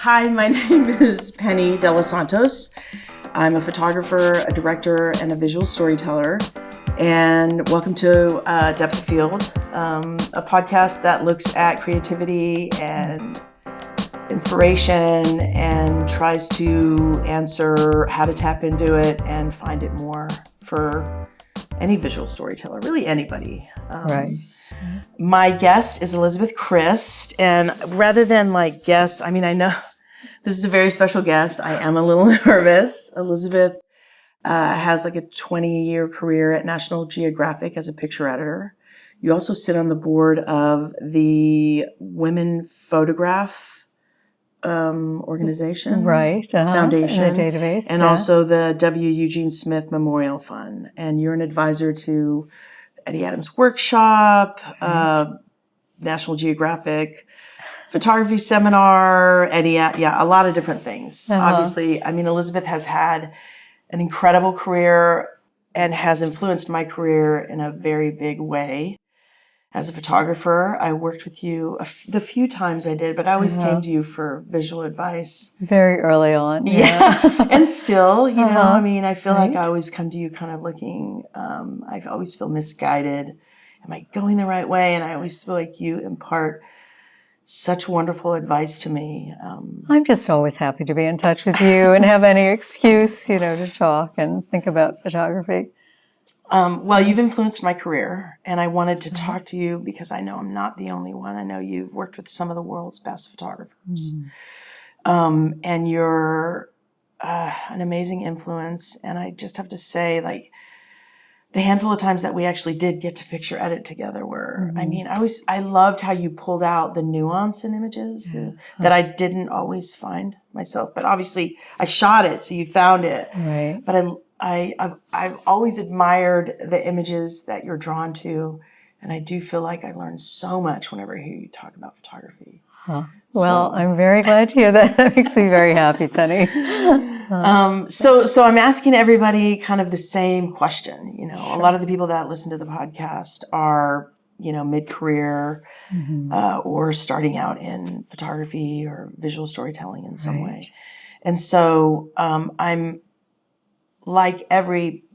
Hi, my name is Penny De Los Santos. I'm a photographer, a director, and a visual storyteller. And welcome to Depth of Field, a podcast that looks at creativity and inspiration and tries to answer how to tap into it and find it more for any visual storyteller, really anybody. Right. My guest is Elizabeth Krist, and rather than like guest, I mean, I know this is a very special guest. I am a little nervous. Elizabeth has like a 20-year career at National Geographic as a picture editor. You also sit on the board of the Women Photograph organization, Right. foundation, In the database, and also the W. Eugene Smith Memorial Fund. And you're an advisor to Eddie Adams Workshop, National Geographic photography seminar, a lot of different things. Obviously, I mean, Elizabeth has had an incredible career and has influenced my career in a very big way. As a photographer, I worked with you the few times I did, but I always came to you for visual advice. Very early on. Yeah. And still, you know, I mean, I feel like I always come to you kind of looking, I always feel misguided. Am I going the right way? And I always feel like you impart such wonderful advice to me. I'm just always happy to be in touch with you and have any excuse, to talk and think about photography. Well, you've influenced my career, and I wanted to talk to you because I know I'm not the only one. I know you've worked with some of the world's best photographers. And you're an amazing influence. And I just have to say, like, the handful of times that we actually did get to picture edit together were, I mean, I loved how you pulled out the nuance in images that I didn't always find myself. But obviously I shot it, so you found it. Right. But I've always admired the images that you're drawn to. And I do feel like I learned so much whenever I hear you talk about photography. Well, I'm very glad to hear that. That makes me very happy, Penny. So I'm asking everybody kind of the same question. You know, a lot of the people that listen to the podcast are, mid-career or starting out in photography or visual storytelling in some way. And so I'm like every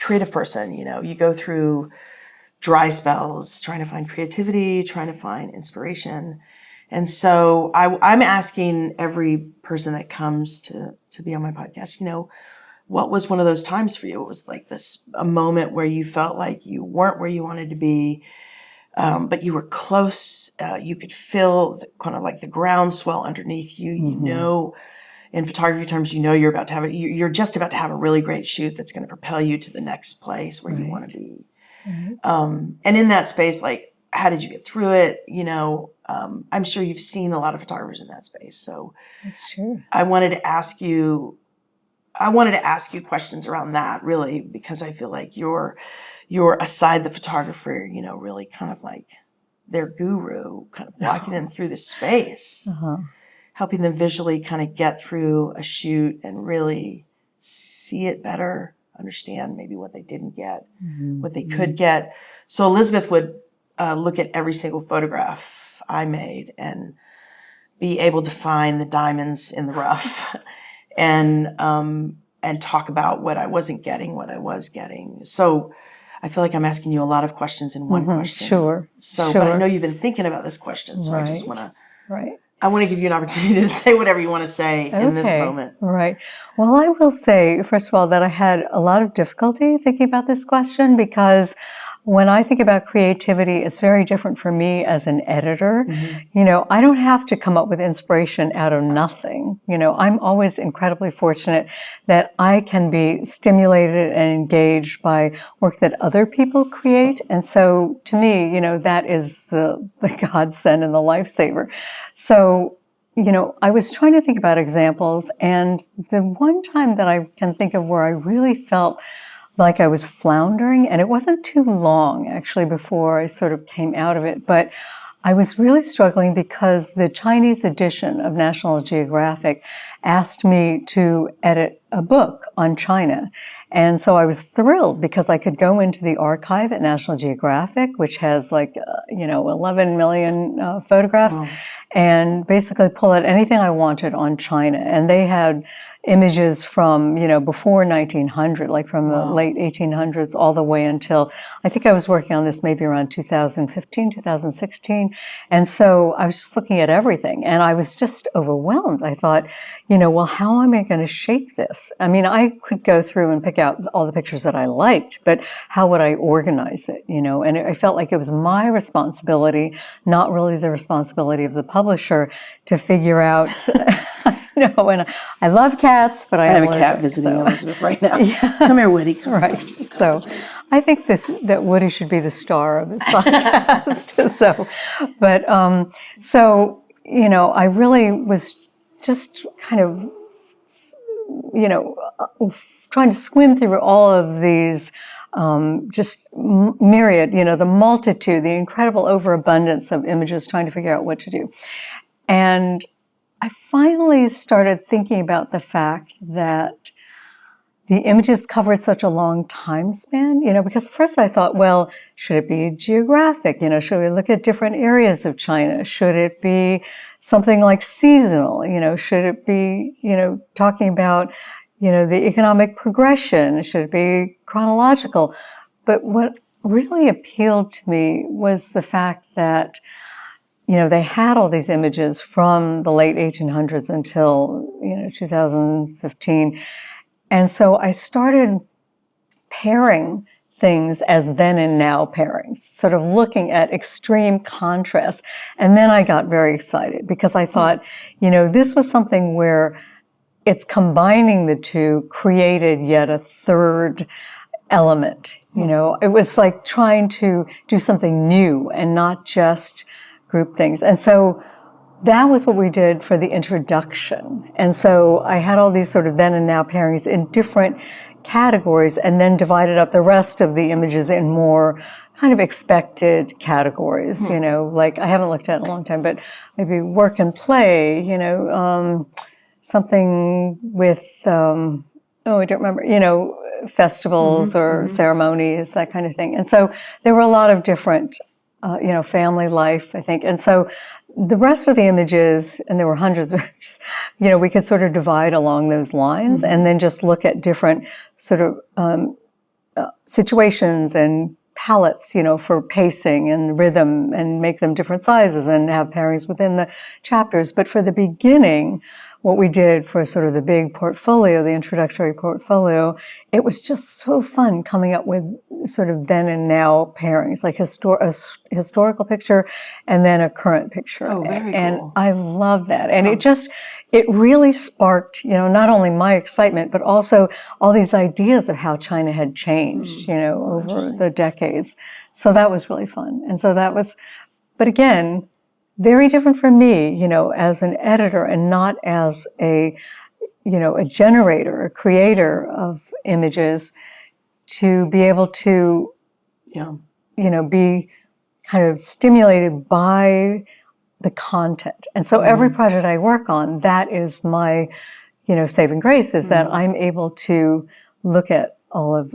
creative person, you go through dry spells, trying to find creativity, trying to find inspiration. And so I'm asking every person that comes to be on my podcast, what was one of those times for you? It was like a moment where you felt like you weren't where you wanted to be, but you were close. You could feel kind of like the groundswell underneath you. In photography terms, you're about to have you're just about to have a really great shoot that's going to propel you to the next place where you want to be. And in that space, like, how did you get through it? I'm sure you've seen a lot of photographers in that space. So That's true. I wanted to ask you questions around that, really, because I feel like you're aside the photographer, really kind of like their guru, kind of walking them through the space, helping them visually kind of get through a shoot and really see it better, understand maybe what they didn't get, what they could get. So Elizabeth would look at every single photograph I made and be able to find the diamonds in the rough and talk about what I wasn't getting, what I was getting. So I feel like I'm asking you a lot of questions in one question. Sure. But I know you've been thinking about this question, so I just want to. Right. I want to give you an opportunity to say whatever you want to say in this moment. Right. Well, I will say, first of all, that I had a lot of difficulty thinking about this question because when I think about creativity, it's very different for me as an editor. I don't have to come up with inspiration out of nothing. I'm always incredibly fortunate that I can be stimulated and engaged by work that other people create. And so to me, that is the godsend and the lifesaver. So, I was trying to think about examples, and the one time that I can think of where I really felt like I was floundering, and it wasn't too long actually before I sort of came out of it, but I was really struggling because the Chinese edition of National Geographic asked me to edit a book on China. And so I was thrilled because I could go into the archive at National Geographic, which has 11 million photographs. and basically pull out anything I wanted on China. And they had images from, before 1900, like from the late 1800s all the way until, I think I was working on this maybe around 2015, 2016. And so I was just looking at everything and I was just overwhelmed. I thought, well, how am I going to shape this? I mean, I could go through and pick out all the pictures that I liked, but how would I organize it, And I felt like it was my responsibility, not really the responsibility of the publisher, to figure out, and I love cats, but I have a cat visiting Elizabeth right now. Yeah. Come here, Woody. Right. So I think that Woody should be the star of this podcast. I really was just kind of, trying to swim through all of these just myriad, the multitude, the incredible overabundance of images, trying to figure out what to do. And I finally started thinking about the fact that the images covered such a long time span, because first I thought, well, should it be geographic? Should we look at different areas of China? Should it be something like seasonal? Should it be, talking about, the economic progression? Should it be chronological? But what really appealed to me was the fact that they had all these images from the late 1800s until, 2015. And so I started pairing things as then and now pairings, sort of looking at extreme contrast. And then I got very excited because I thought, this was something where it's combining the two created yet a third element. It was like trying to do something new and not just group things. And so that was what we did for the introduction. And so I had all these sort of then and now pairings in different categories and then divided up the rest of the images in more kind of expected categories, like I haven't looked at in a long time, but maybe work and play, something with, I don't remember, festivals or ceremonies, that kind of thing. And so there were a lot of different, family life, I think. And so the rest of the images, and there were hundreds of images, we could sort of divide along those lines and then just look at different sort of situations and palettes, for pacing and rhythm and make them different sizes and have pairings within the chapters. But for the beginning, what we did for sort of the big portfolio, the introductory portfolio, it was just so fun coming up with sort of then and now pairings, like a historical picture and then a current picture. Oh, very cool. And I love that. And it really sparked, not only my excitement, but also all these ideas of how China had changed, over the decades. So that was really fun. And so but again, very different from me, as an editor and not as a generator, a creator of images, to be able to, be kind of stimulated by the content. And so every project I work on, that is my, saving grace, is that I'm able to look at all of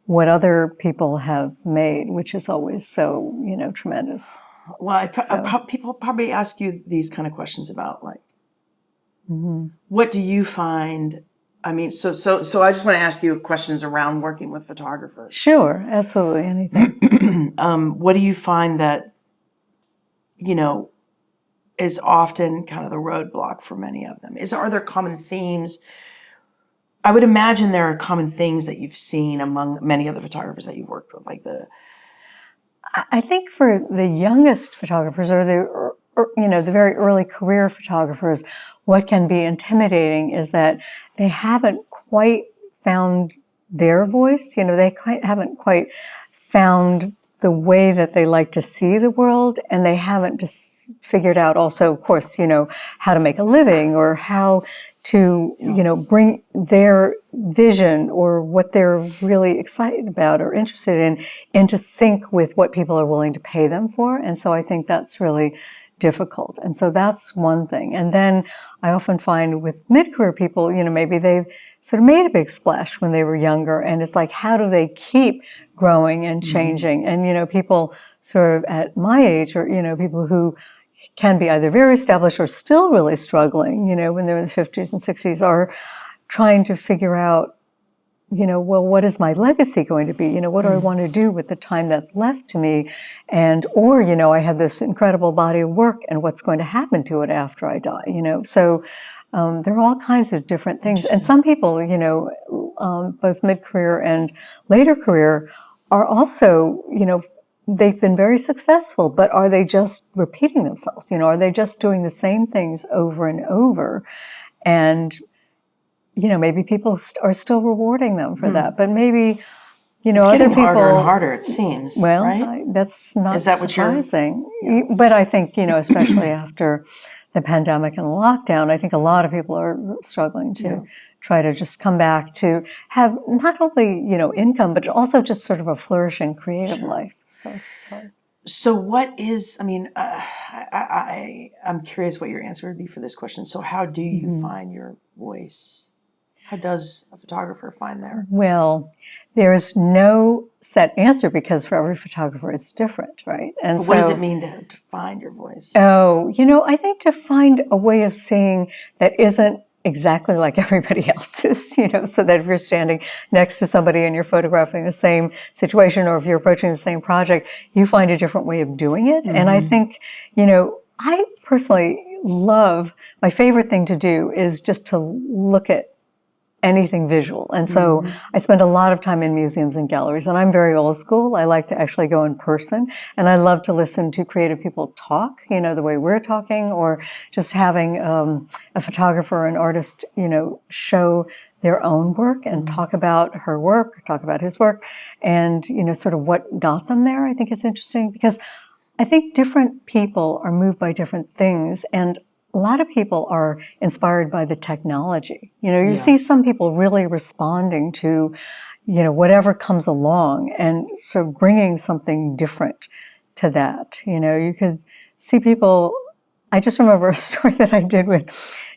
what other people have made, which is always so, tremendous. Well, people probably ask you these kind of questions about like, what do you find? I mean, so I just want to ask you questions around working with photographers. Sure, absolutely, anything. What do you find that, is often kind of the roadblock for many of them? Are there common themes? I would imagine there are common things that you've seen among many of the photographers that you've worked with, like I think for the youngest photographers or the very early career photographers, what can be intimidating is that they haven't quite found their voice. They haven't quite found the way that they like to see the world, and they haven't just figured out also, of course, how to make a living or how to, bring their vision or what they're really excited about or interested in into sync with what people are willing to pay them for. And so I think that's really difficult. And so that's one thing. And then I often find with mid-career people, maybe they've sort of made a big splash when they were younger. And it's like, how do they keep growing and changing? And, people sort of at my age or, people who, can be either very established or still really struggling, when they're in the 50s and 60s, are trying to figure out, well, what is my legacy going to be? What do I want to do with the time that's left to me? Or, I have this incredible body of work, and what's going to happen to it after I die, So there are all kinds of different things. And some people, both mid-career and later career, are also, they've been very successful, but are they just repeating themselves? Are they just doing the same things over and over? And maybe people are still rewarding them for that, but maybe, it's other getting people, harder and harder, it seems. Well, right? That's not Is that surprising. What you're? Yeah. But I think, especially after the pandemic and the lockdown, I think a lot of people are struggling to try to just come back to have not only, income, but also just sort of a flourishing creative life. So it's hard. So what is, I'm curious what your answer would be for this question. So how do you find your voice? How does a photographer find their? Well, there's no set answer because for every photographer it's different, right? And what does it mean to find your voice? Oh, I think to find a way of seeing that isn't exactly like everybody else's, so that if you're standing next to somebody and you're photographing the same situation, or if you're approaching the same project, you find a different way of doing it. And I think, I personally love, my favorite thing to do is just to look at anything visual. And so I spend a lot of time in museums and galleries, and I'm very old school. I like to actually go in person, and I love to listen to creative people talk, the way we're talking, or just having a photographer or an artist, show their own work and talk about her work, talk about his work, and, sort of what got them there. I think it's interesting because I think different people are moved by different things, and a lot of people are inspired by the technology. You see some people really responding to, whatever comes along and sort of bringing something different to that. You could see people, I just remember a story that I did with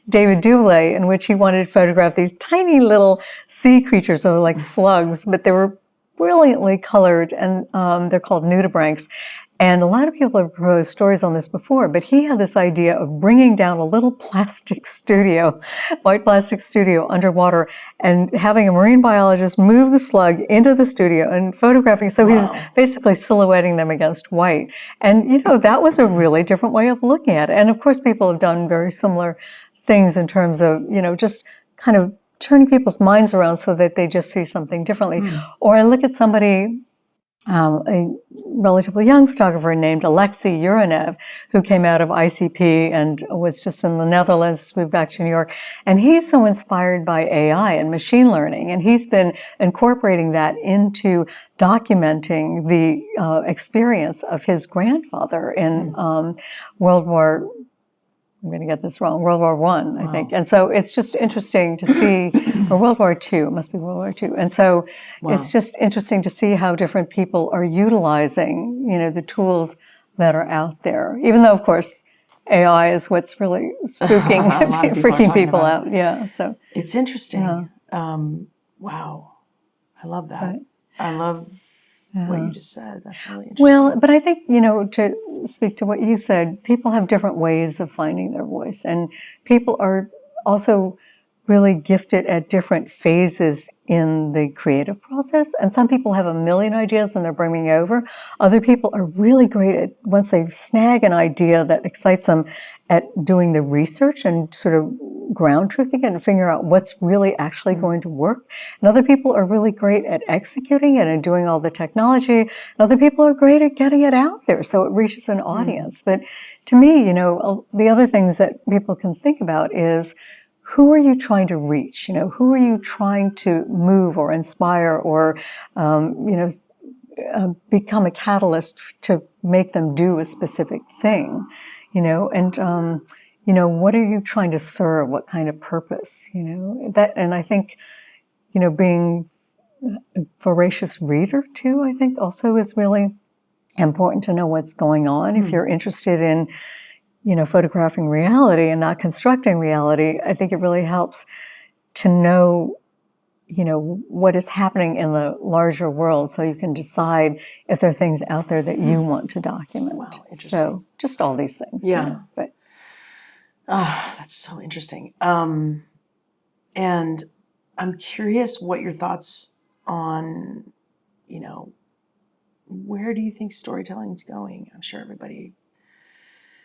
David Duvlay in which he wanted to photograph these tiny little sea creatures, so like slugs, but they were brilliantly colored, and they're called nudibranchs. And a lot of people have proposed stories on this before, but he had this idea of bringing down a little plastic studio, white plastic studio underwater, and having a marine biologist move the slug into the studio and photographing. So he was basically silhouetting them against white. And, that was a really different way of looking at it. And of course, people have done very similar things in terms of, just kind of turning people's minds around so that they just see something differently. Or I look at somebody, a relatively young photographer named Alexei Uranev, who came out of ICP and was just in the Netherlands, moved back to New York. And he's so inspired by AI and machine learning. And he's been incorporating that into documenting the experience of his grandfather in World War I'm going to get this wrong, World War I, I think. And so it's just interesting to see, or World War II, it must be World War II. And so it's just interesting to see how different people are utilizing, the tools that are out there. Even though, of course, AI is what's really spooking, freaking people out. Yeah, so. It's interesting. Wow. I love that. Right. I love what you just said. That's really interesting. Well, but I think, to speak to what you said, people have different ways of finding their voice. And people are also really gifted at different phases in the creative process. And some people have a million ideas and they're bringing over. Other people are really great at, once they snag an idea that excites them, at doing the research and sort of ground truthing it and figure out what's really actually going to work. And other people are really great at executing it and doing all the technology. And other people are great at getting it out there so it reaches an audience. But to me, the other things that people can think about is, who are you trying to reach? Who are you trying to move or inspire or, become a catalyst to make them do a specific thing, and, what are you trying to serve? What kind of purpose, and I think, being a voracious reader too, I think also is really important to know what's going on. If you're interested in, photographing reality and not constructing reality, I think it really helps to know, what is happening in the larger world, so you can decide if there are things out there that you want to document. Wow, interesting. So just all these things. Yeah. But that's so interesting. And I'm curious what your thoughts on, where do you think storytelling's going? I'm sure everybody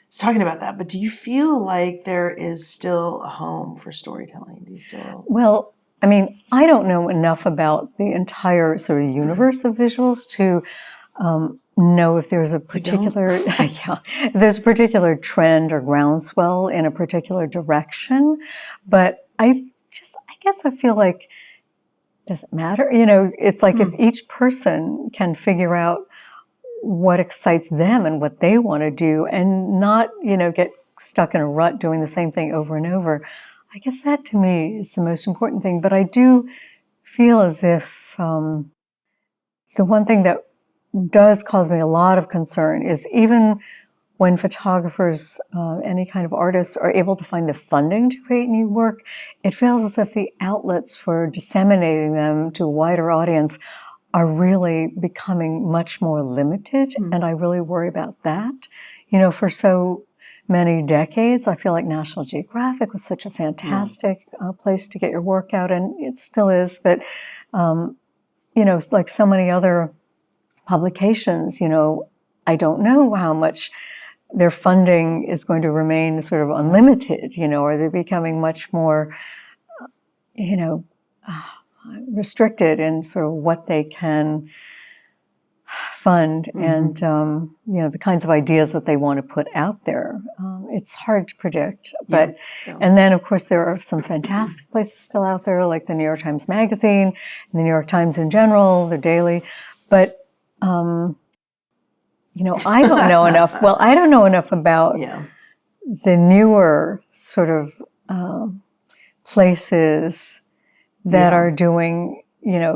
is talking about that, but do you feel like there is still a home for storytelling? Do you still? Well, I mean, I don't know enough about the entire sort of universe of visuals to know if there's a particular if there's a particular trend or groundswell in a particular direction. But I guess I feel like, does it matter? It's like if each person can figure out what excites them and what they want to do and not, get stuck in a rut doing the same thing over and over. I guess that to me is the most important thing. But I do feel as if the one thing that does cause me a lot of concern is even when photographers, any kind of artists, are able to find the funding to create new work, it feels as if the outlets for disseminating them to a wider audience are really becoming much more limited, and I really worry about that. For so many decades, I feel like National Geographic was such a fantastic place to get your work out, and it still is, but, it's like so many other publications, I don't know how much their funding is going to remain sort of unlimited, or they're becoming much more, restricted in sort of what they can fund and, the kinds of ideas that they want to put out there. It's hard to predict. But, and then of course there are some fantastic places still out there, like the New York Times Magazine and the New York Times in general, the Daily. But, I don't know enough. Well, I don't know enough about the newer sort of places that are doing,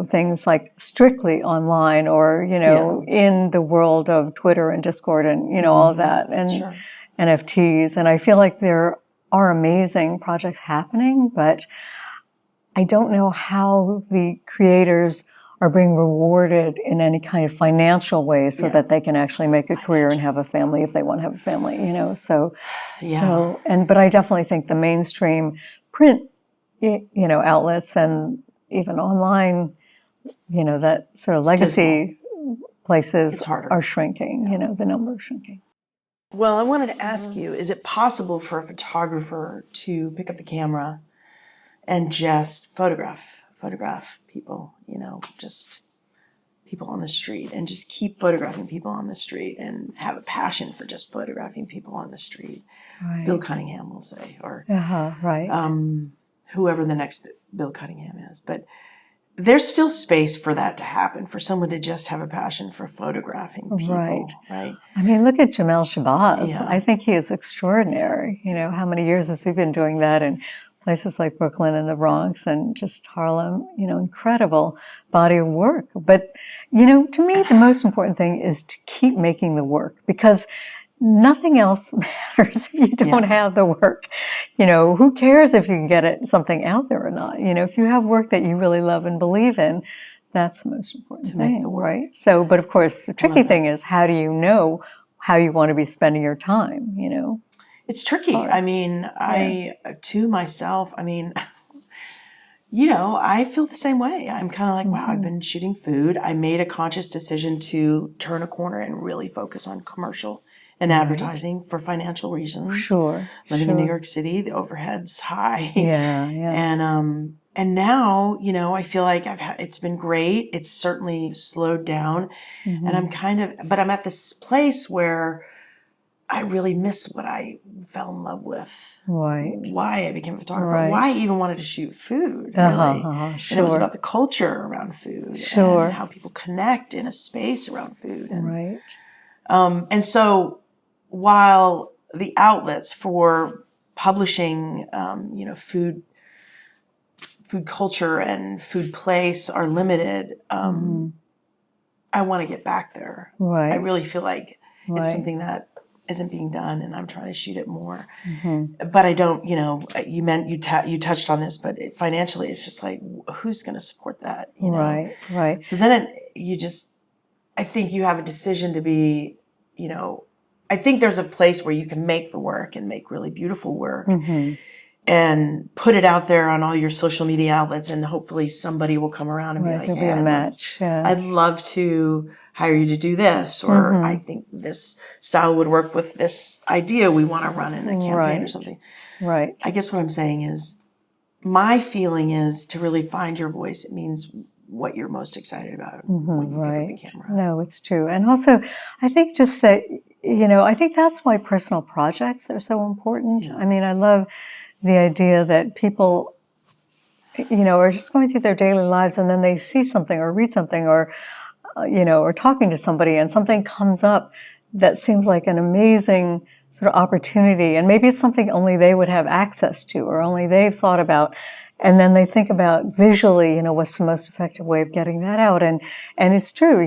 things like strictly online or, in the world of Twitter and Discord and, all of that and NFTs. And I feel like there are amazing projects happening, but I don't know how the creators are being rewarded in any kind of financial way so that they can actually make a career and have a family if they want to have a family, but I definitely think the mainstream print outlets and even online, that sort of legacy places are shrinking, the number is shrinking. Well, I wanted to ask you, is it possible for a photographer to pick up the camera and just photograph people, just people on the street and just keep photographing people on the street and have a passion for just photographing people on the street? Right. Bill Cunningham will say, or whoever the next Bill Cunningham is. But there's still space for that to happen, for someone to just have a passion for photographing people. Right. I mean, look at Jamel Shabazz. I think he is extraordinary. How many years has he been doing that in places like Brooklyn and the Bronx and just Harlem, incredible body of work. But, to me, the most important thing is to keep making the work, because nothing else matters if you don't have the work. Who cares if you can get something out there or not? If you have work that you really love and believe in, that's the most important thing, make the work. Right? So, but of course, the tricky thing is, how do you know how you want to be spending your time, It's tricky. I mean, to myself, I feel the same way. I'm kind of like, wow, I've been shooting food. I made a conscious decision to turn a corner and really focus on commercial and advertising for financial reasons. Sure. Living in New York City, the overhead's high. And now, I feel like it's been great. It's certainly slowed down. And but I'm at this place where I really miss what I fell in love with. Right. Why I became a photographer. Right. Why I even wanted to shoot food, really. And it was about the culture around food. And how people connect in a space around food. And, and so while the outlets for publishing, food culture and food place are limited, I want to get back there. Right. I really feel like it's something that isn't being done, and I'm trying to shoot it more. But I don't, you touched on this, but financially, it's just like, who's going to support that? Right. So then I think you have a decision to be, I think there's a place where you can make the work and make really beautiful work and put it out there on all your social media outlets, and hopefully somebody will come around and be like, There'll hey, be a match. I'd love to hire you to do this, or I think this style would work with this idea we want to run in a campaign or something. Right. I guess what I'm saying is, my feeling is to really find your voice. It means what you're most excited about when you pick up the camera. No, it's true. And also, I think just say, I think that's why personal projects are so important. Yeah. I mean, I love the idea that people, are just going through their daily lives and then they see something or read something or, or talking to somebody and something comes up that seems like an amazing sort of opportunity. And maybe it's something only they would have access to or only they've thought about. And then they think about visually, what's the most effective way of getting that out. And it's true,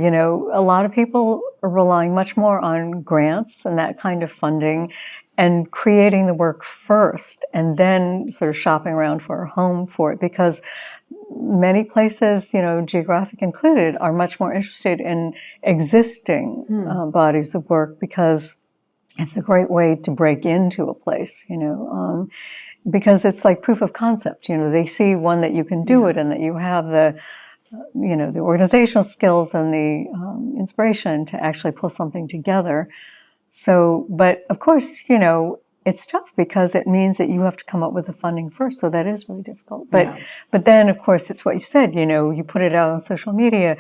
a lot of people are relying much more on grants and that kind of funding and creating the work first and then sort of shopping around for a home for it, because many places, geographic included, are much more interested in existing bodies of work because it's a great way to break into a place, because it's like proof of concept. They see one that you can do it and that you have the organizational skills and the inspiration to actually pull something together. So, but of course, it's tough because it means that you have to come up with the funding first. So that is really difficult. But then, of course, it's what you said, you put it out on social media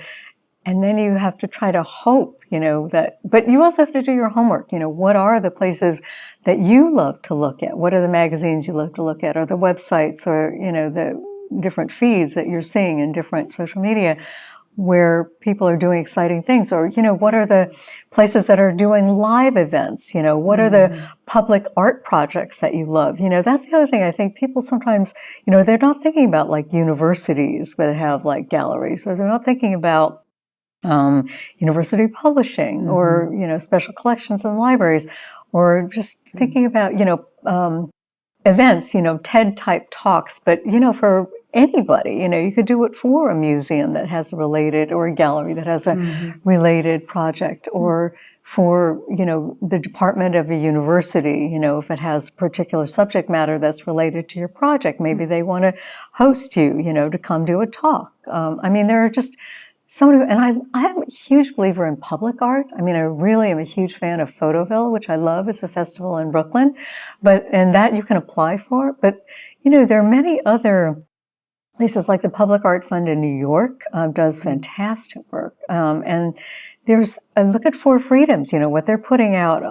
and then you have to try to hope, but you also have to do your homework. What are the places that you love to look at? What are the magazines you love to look at, or the websites, or, the different feeds that you're seeing in different social media where people are doing exciting things? Or, what are the places that are doing live events? What are the public art projects that you love? That's the other thing. I think people sometimes, they're not thinking about like universities that have like galleries, or they're not thinking about university publishing or, special collections in libraries, or just thinking about, events, TED type talks. But, for anybody, you could do it for a museum that has a related, or a gallery that has a related project, or for, the department of a university, if it has particular subject matter that's related to your project, maybe they want to host you, to come do a talk. I mean, there are just and I am a huge believer in public art. I mean, I really am a huge fan of Photoville, which I love. It's a festival in Brooklyn, and that you can apply for. But, there are many other places, like the Public Art Fund in New York does fantastic work. And look at Four Freedoms, what they're putting out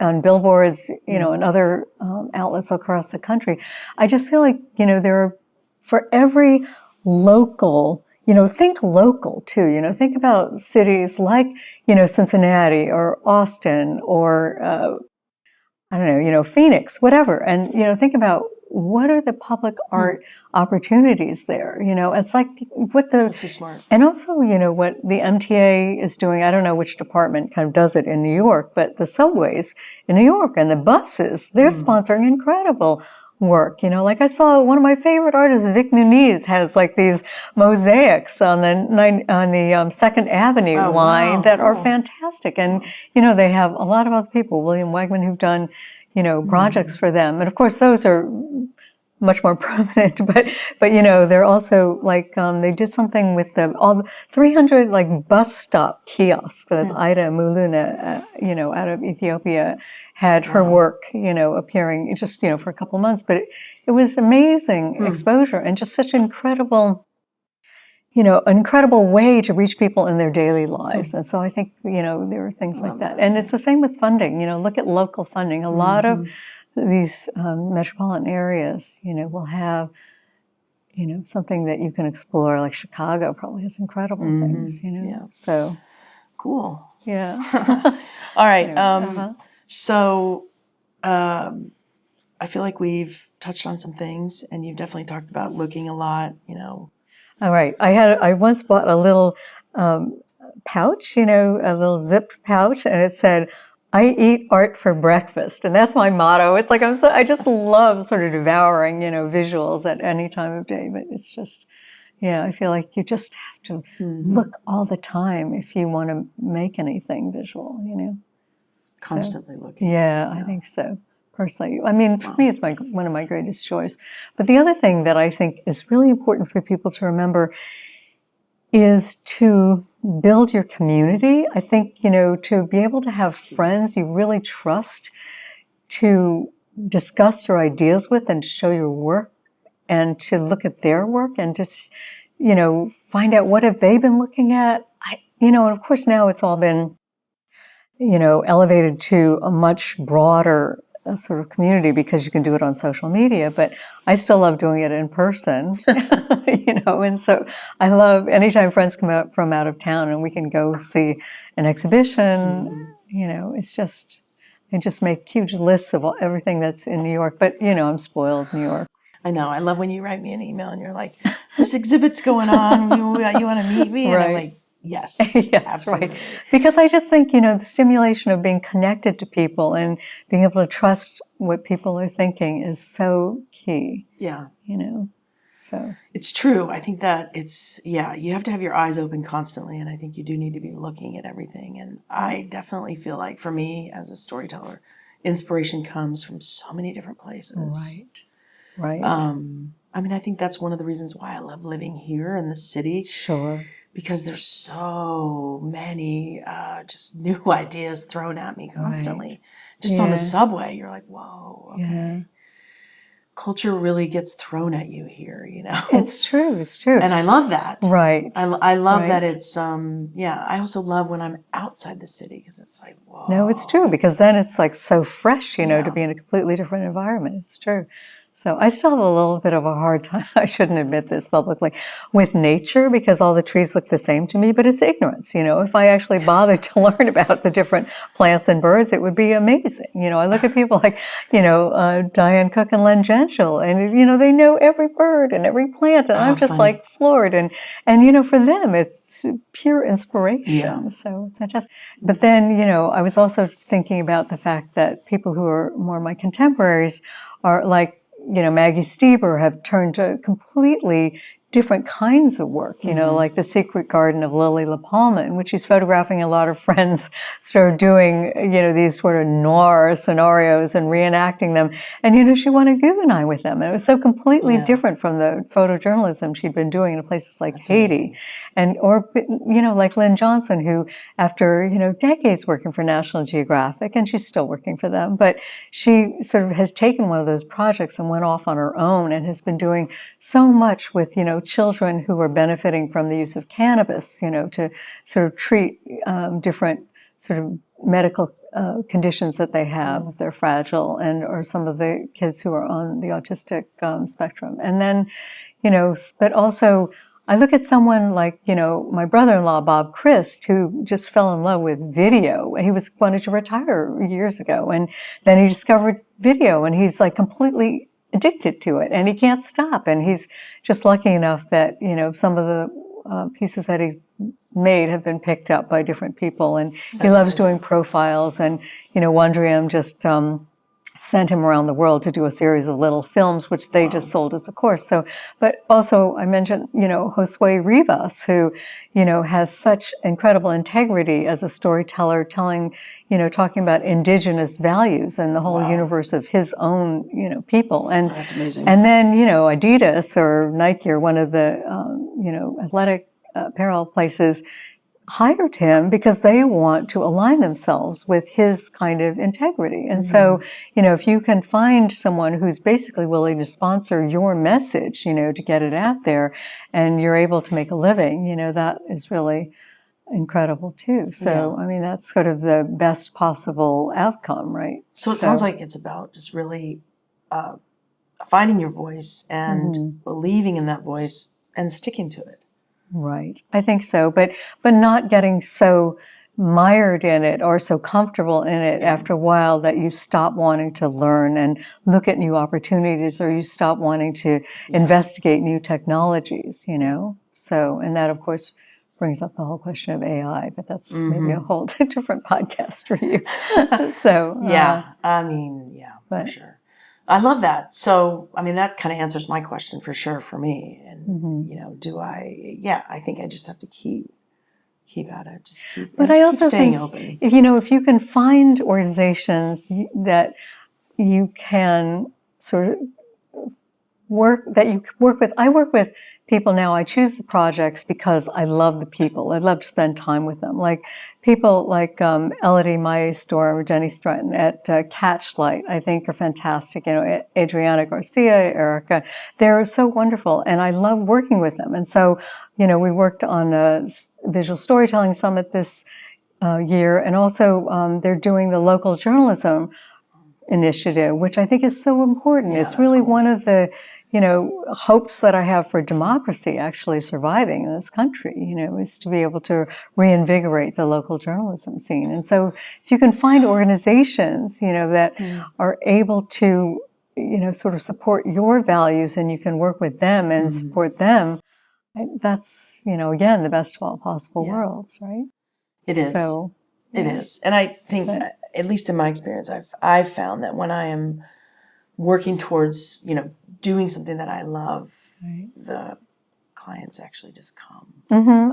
on billboards, and other outlets across the country. I just feel like, there are, for every local, think local too, think about cities like, Cincinnati or Austin or, I don't know, Phoenix, whatever. And, think about what are the public art opportunities there? It's like That's so smart. And also, what the MTA is doing. I don't know which department kind of does it in New York, but the subways in New York and the buses, they're sponsoring incredible work. Like I saw one of my favorite artists, Vic Muniz, has like these mosaics on the Second Avenue line that are fantastic. And, they have a lot of other people, William Wegman, who've done, projects for them. And of course, those are much more permanent, but they're also like, they did something with all the 300 like bus stop kiosks that Ida Muluna, out of Ethiopia had her work, appearing just, for a couple of months, but it was amazing exposure and just such incredible way to reach people in their daily lives. And so I think, there are things like that. And it's the same with funding, look at local funding. A lot of these metropolitan areas, will have, something that you can explore, like Chicago probably has incredible things, Yeah. So. Cool. Yeah. All right. So I feel like we've touched on some things, and you've definitely talked about looking a lot, All right. I once bought a little pouch, a little zip pouch, and it said, I eat art for breakfast, and that's my motto. It's like I just love sort of devouring, visuals at any time of day. But it's just, yeah, I feel like you just have to look all the time if you want to make anything visual. Constantly looking. Yeah, I think so. Personally, I mean, for me, it's one of my greatest joys. But the other thing that I think is really important for people to remember is to build your community. I think, to be able to have friends you really trust to discuss your ideas with and to show your work and to look at their work and just, find out what have they been looking at. And of course now it's all been, elevated to a much broader sort of community because you can do it on social media, but I still love doing it in person, and so I love anytime friends come out from out of town and we can go see an exhibition, I just make huge lists of everything that's in New York, but I'm spoiled New York. I know. I love when you write me an email and you're like, this exhibit's going on. You want to meet me? And I'm like, yes, yes, absolutely. Right. Because I just think, the stimulation of being connected to people and being able to trust what people are thinking is so key. Yeah. So. It's true. I think that you have to have your eyes open constantly. And I think you do need to be looking at everything. And I definitely feel like for me as a storyteller, inspiration comes from so many different places. Right. I mean, I think that's one of the reasons why I love living here in the city. Sure. Because there's so many just new ideas thrown at me constantly. Right. Just on the subway, you're like, whoa, okay. Yeah. Culture really gets thrown at you here, It's true. And I love that. Right. I love that it's, I also love when I'm outside the city because it's like, whoa. No, it's true because then it's like so fresh, to be in a completely different environment. It's true. So I still have a little bit of a hard time, I shouldn't admit this publicly, with nature because all the trees look the same to me, but it's ignorance. If I actually bothered to learn about the different plants and birds, it would be amazing. I look at people like, Diane Cook and Len Gentill, and, they know every bird and every plant, and I'm just like floored. And, for them, it's pure inspiration. Yeah. So it's fantastic. But then, I was also thinking about the fact that people who are more my contemporaries are like, Maggie Stieber have turned to completely different kinds of work, like The Secret Garden of Lily La Palma, in which she's photographing a lot of friends sort of doing, these sort of noir scenarios and reenacting them. And, she won a Guggenheim with them. And it was so completely different from the photojournalism she'd been doing in places like Haiti. Amazing. Or, like Lynn Johnson, who after, decades working for National Geographic, and she's still working for them, but she sort of has taken one of those projects and went off on her own and has been doing so much with, children who are benefiting from the use of cannabis, to sort of treat different sort of medical conditions that they have if they're fragile, or some of the kids who are on the autistic spectrum. And then, but also I look at someone like, my brother-in-law, Bob Krist, who just fell in love with video. He wanted to retire years ago, and then he discovered video, and he's like completely addicted to it, and he can't stop. And he's just lucky enough that, some of the pieces that he made have been picked up by different people. And he loves doing profiles. And, Wondrium just sent him around the world to do a series of little films, which they just sold as a course. So, but also I mentioned, Josue Rivas, who, has such incredible integrity as a storyteller, telling, talking about indigenous values and the whole universe of his own, people. And that's amazing. And then, Adidas or Nike or one of the, athletic apparel places hired him because they want to align themselves with his kind of integrity. And so, if you can find someone who's basically willing to sponsor your message, to get it out there, and you're able to make a living, that is really incredible too. So, I mean, that's sort of the best possible outcome, right? So it sounds like it's about just really finding your voice and believing in that voice and sticking to it. Right. I think so, but not getting so mired in it or so comfortable in it after a while that you stop wanting to learn and look at new opportunities, or you stop wanting to investigate new technologies, So, and that of course brings up the whole question of AI, but that's maybe a whole different podcast for you. So yeah, for but sure. I love that. So, I mean, that kind of answers my question for sure for me. And, I think I just have to keep at it. But I keep also staying think open. if you can find organizations that you can sort of work with. I work with people now. I choose the projects because I love the people. I love to spend time with them. Like people like Elodie Maestor or Jenny Stratton at Catchlight, I think are fantastic. Adriana Garcia, Erica, they're so wonderful. And I love working with them. And so, we worked on a visual storytelling summit this year. And also they're doing the local journalism initiative, which I think is so important. Yeah, it's really cool. one of the, hopes that I have for democracy actually surviving in this country, is to be able to reinvigorate the local journalism scene. And so if you can find organizations, that are able to, sort of support your values and you can work with them and support them, that's, again, the best of all possible worlds, right? It is. So, It is. And I think, at least in my experience, I've found that when I am working towards, doing something that I love, the clients actually just come.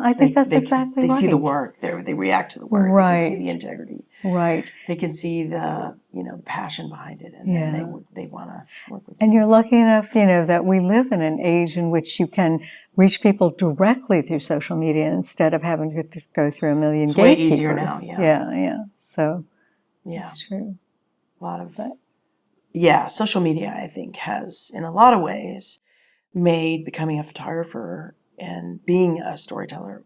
I think that's exactly right. They see the work. They react to the work. Right. They can see the integrity. Right. They can see the, the passion behind it. And then they want to work with you. And you're lucky enough, that we live in an age in which you can reach people directly through social media instead of having to go through a million gatekeepers. It's way easier now, Yeah. So, it's true. A lot of social media, I think, has, in a lot of ways, made becoming a photographer and being a storyteller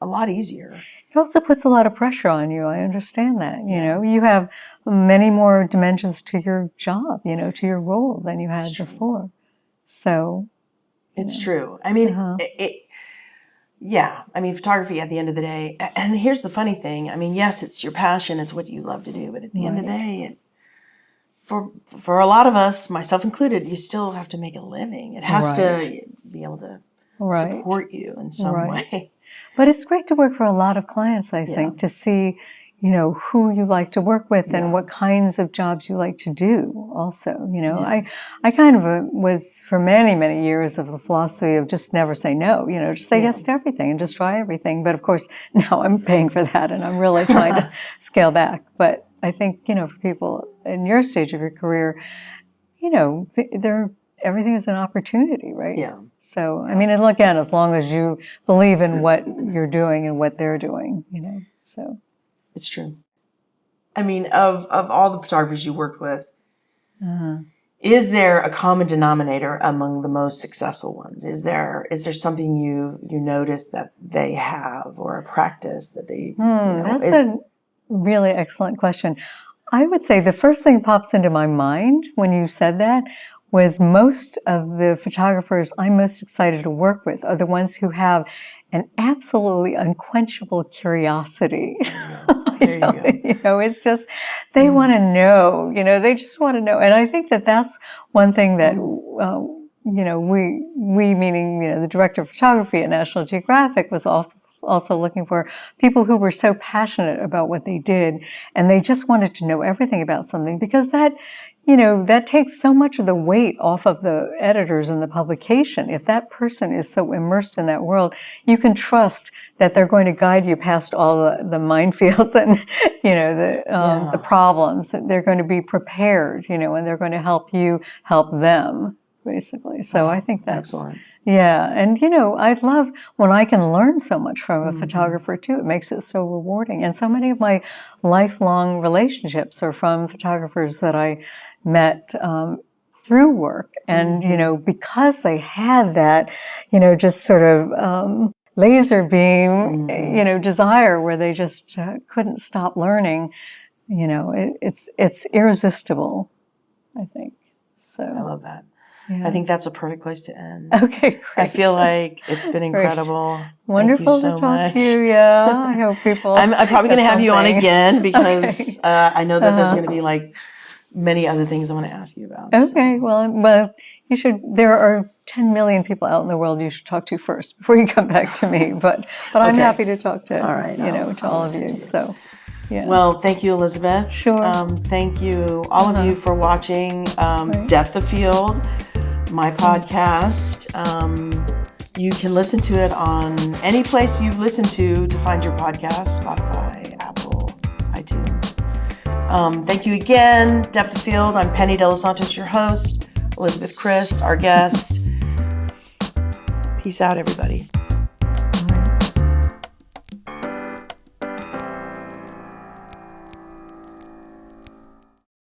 a lot easier. It also puts a lot of pressure on you. I understand that. You have many more dimensions to your job, to your role than you had before. So. It's true. I mean, photography at the end of the day, and here's the funny thing. I mean, yes, it's your passion. It's what you love to do. But at the end of the day, for a lot of us, myself included, you still have to make a living. It has to be able to support you in some way. But it's great to work for a lot of clients, I think, to see, who you like to work with and what kinds of jobs you like to do also. I kind of was for many, many years of the philosophy of just never say no, just say yes to everything and just try everything. But of course, now I'm paying for that and I'm really trying to scale back. But I think, for people in your stage of your career, everything is an opportunity, right? Yeah. So, I mean, and again, as long as you believe in what you're doing and what they're doing, so. It's true. I mean, of all the photographers you worked with, is there a common denominator among the most successful ones? Is there something you noticed that they have or a practice that they, That's a really excellent question. I would say the first thing that pops into my mind when you said that was most of the photographers I'm most excited to work with are the ones who have an absolutely unquenchable curiosity. It's just, they want to know, they just want to know. And I think that that's one thing that, we meaning, the director of photography at National Geographic was also looking for people who were so passionate about what they did. And they just wanted to know everything about something because that takes so much of the weight off of the editors and the publication. If that person is so immersed in that world, you can trust that they're going to guide you past all the minefields and, the problems. They're going to be prepared, and they're going to help you help them, basically. So I think that's excellent. Yeah. And, I love when I can learn so much from a photographer too. It makes it so rewarding. And so many of my lifelong relationships are from photographers that I met through work. And, because they had that, just sort of laser beam, desire where they just couldn't stop learning, it's irresistible, I think. So I love that. Yeah. I think that's a perfect place to end. Okay, great. I feel like it's been incredible. Wonderful Thank you so to talk much. to you. Yeah, I hope people. I'm probably going to have you on again because Okay. I know that there's going to be like many other things I want to ask you about. Okay, well, you should. There are 10 million people out in the world you should talk to first before you come back to me. But I'm Okay. happy to talk to All right, to I'll all of listen you. to you. So, yeah. Well, thank you, Elizabeth. Sure. Thank you, all of you, for watching Depth of Field, my podcast. You can listen to it on any place you listen to find your podcast: Spotify, Apple, iTunes. Thank you again, Depth of Field. I'm Penny De Los Santos, your host. Elizabeth Krist, our guest. Peace out, everybody.